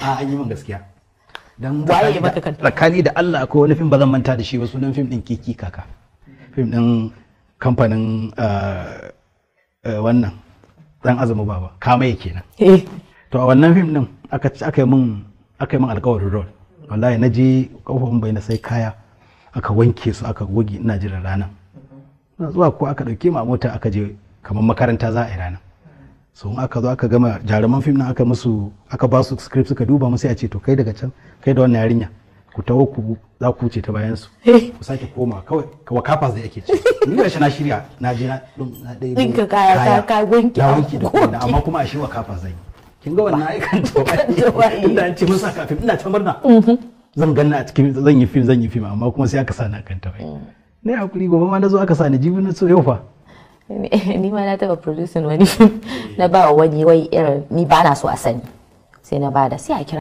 an yi min gaskiya dan waye maka kan tsakani da Allah akwai wani fim ba zan manta da shi ba, sunan fim din Kiki Kaka, fim din kamfanin wannan dan Azumi Baba Kamaye kenan. To a wannan fim din aka yi min alƙawarin role, wallahi na je kofar bai na sai kaya aka wanke su aka goge ina jira rana na zuwa ko aka dauke mu a mota aka je kamar makaranta za a yi rana. So in aka zo aka gama jaruman fim din aka ba su script suka duba mu sai a ce to kai daga can kai da wannan yarinya ku taho ku za ku wuce ta bayan su ku sake koma kawai wakafas da yake ce ni da shi na shirya na je na dai dinka kaya ka wanke da kuma amma kuma a shi wakafas zai kin ga wannan aikan to inda an ce mun saka fim ina ta murna zan ganna a cikin zan yi fim amma kuma sai aka sa na kan tawai ne hakuri gobe ma nazo aka sa ni jibi na so yau fa ni ma na taba producing wani film na ba wani wai irin ni ba na so a sani sai na bada sai a kira